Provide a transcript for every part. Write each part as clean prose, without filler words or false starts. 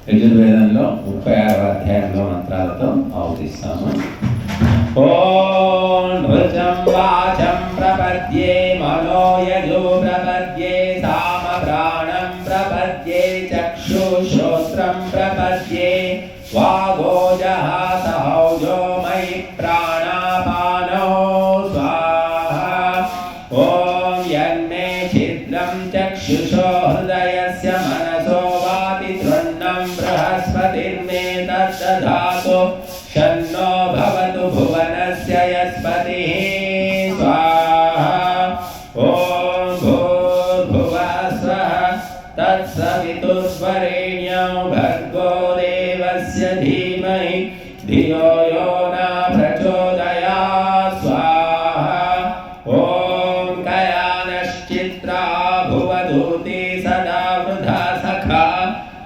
యజుర్వేదంలో 36వ అధ్యాయంలో మంత్రాలతో ఆవుతిస్తాము. ఓం రుచం వాచం ప్రపద్యే మనో యజో ప్రపద్యే సామ ప్రాణం ప్రపద్యే చక్షు శ్రోత్రం ప్రపద్యే వాగోజః సహౌజో మయి ప్రాణాపానో స్వాహా. ఓం యన్మే ఛిద్రం చక్షుషో హృదయస్య మనసో వాతి తృణ్ణం బృహస్పతిర్మే తద్దధాతు షన్నో భవతు భువనస్య యస్పతిః స్వాహా. ఓం భూర్భువః స్వః తత్సవితుర్వరేణ్యం భర్గో దేవస్య ధీమహి ధియో యో న ప్రచోదయాత్ స్వాహా. ఓం కయానశ్చిత్రా భువదూతి సదా వృధా సఖా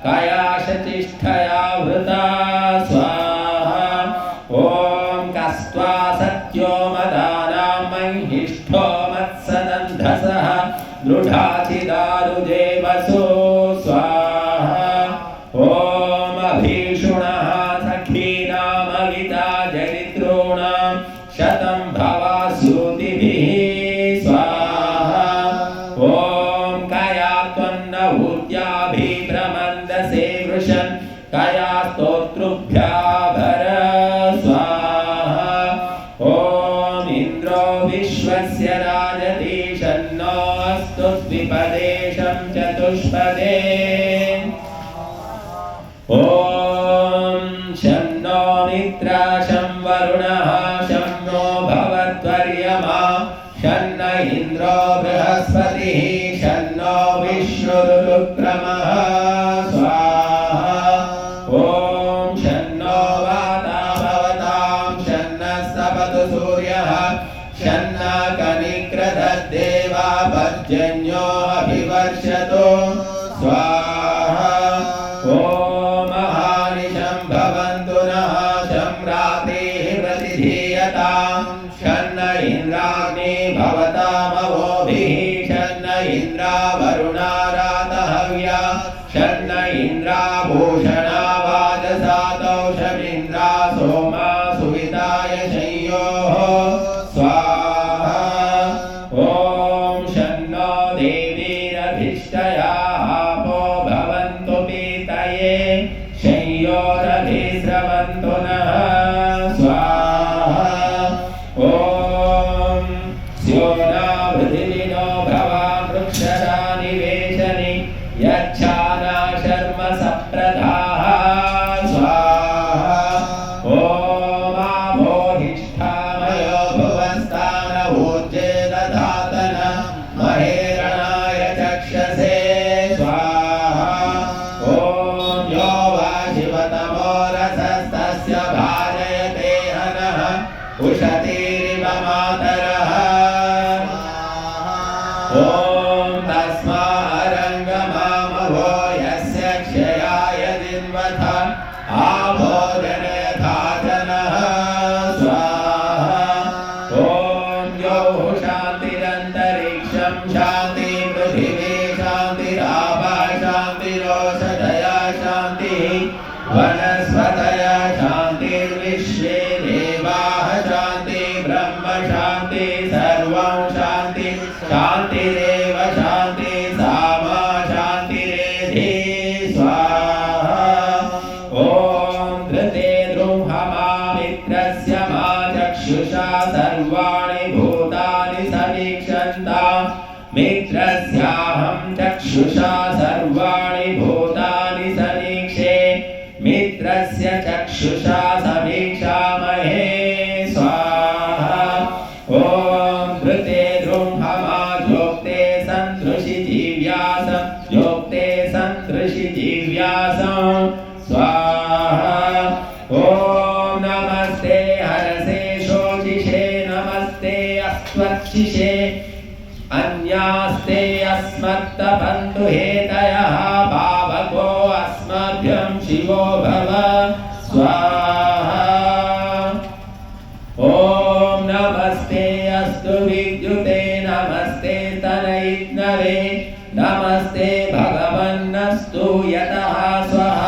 కయాశతిష్ఠయా వృతా స్వాహా. ఓం కస్త్వా సత్యో మదానాం మహిష్ఠో మత్సదంధసః దృఢాచిదారుదేవసో స్వాహా. ఓం అభీషుణః సఖీనామవితా చరిత్రోణాం శతం భవాస్యూతిభిః స్వాహా. ఓం కయా త్వన్నభూత్యాభిభ్రమందసే వృషన్ కయా స్తోతృభ్యాభర స్వాహా. ఓం ఇంద్రో విశ్వస్య రాజతి షన్నో అస్తు ద్విపదేశం చతుష్పదే. ఓం షన్నో మిత్రా శం వరుణః శం नो భవద్వర్యమా షన్న ఇంద్రో బృహస్పతిః షన్నో విష్ణురుక్రమః స్వాహా. ఓం షన్నో వాతా భవతాం షన్నః సపతు సూర్యః షన్నకనిక్రదద్దేవా పర్జన్యో అభివర్షతు స్వాహా. ఓం మహానిశం భవంతు నః శం రాత్రిః ప్రతిధీయతాం షన్న ఇంద్రాగ్ని భవతామవోభిః షన్న ఇంద్రా వరుణా రాతహవ్యా షన్న ఇంద్రా భూషణా వాజసాతౌ షమింద్రా సోమా సువితాయ శయ్యోః స్వాహా. ఓం షన్నో దేవీరభిష్టయా ఆపో భవంతు పీతయే శయ్యోరభిస్రవంతు నః స్వాహా. ఓం స్యోనా పృథివినో భవా వృక్షరా నివేశని యచ్ఛానా శర్మ సప్రదాః స్వాహా. ఓం ఆభోహిష్ఠామయో భువస్తాన ఊర్జే దధాతన మహేరణాయ చక్షసే స్వాహా. ఓం యో వా శివతమో రసస్తస్య భాజయతే హనః ఉషతీరివ మాతరః. ఓం తస్మా అరంగమామభో యస్య క్షయాయ దిన్వథ ఆభోజనయథాచనః స్వాహా. ఓం యౌః శాంతిరంతరిక్షం శాంతి పృథివీ శాంతిరాపః శాంతిరోషధయः శాంతిః వనస్పతయः శాంతిర్విశ్వే దేవాः శాంతి బ్రహ్మ శాంతి సర్వం శాంతి శాంతిరేవ శాంతి సామా శాంతిరేధి స్వాహా. ఓం ధృతే ద్రుహమా మిత్రస్య మా చక్షుషా సర్వాణి భూతాని సమీక్షంతాం మిత్రస్యాహం చక్షుషా సర్వాణి భూతాని సమీక్షే మిత్రస్య చక్షుషా సమీక్షామహే స్వాహా. ఓం ధృతే ద్రుహమా జ్యోక్తే సందృశి జీవ్యాసం జ్యోక్తే సందృశి జీవ్యాసం స్వాహా. ఓం నమస్తే హరసే శోచిషే నమస్తే అస్త్వచ్చిషే అన్యాస్తే అస్మత్తపంతు హేతయః పావకో అస్మభ్యం శివో భవ స్వాహా. ఓం నమస్తే అస్తు విద్యుతే నమస్తే తనయిత్నవే నమస్తే భగవన్నస్తు యతః స్వః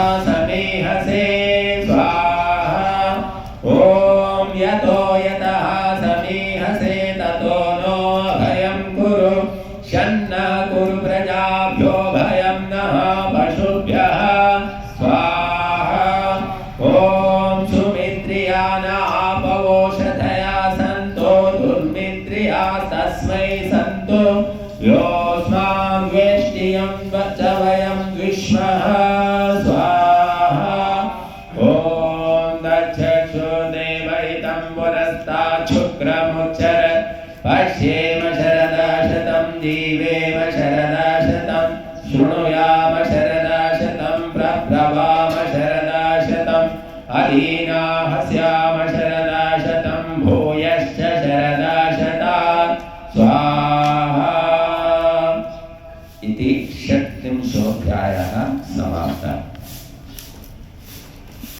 अदीनाः स्याम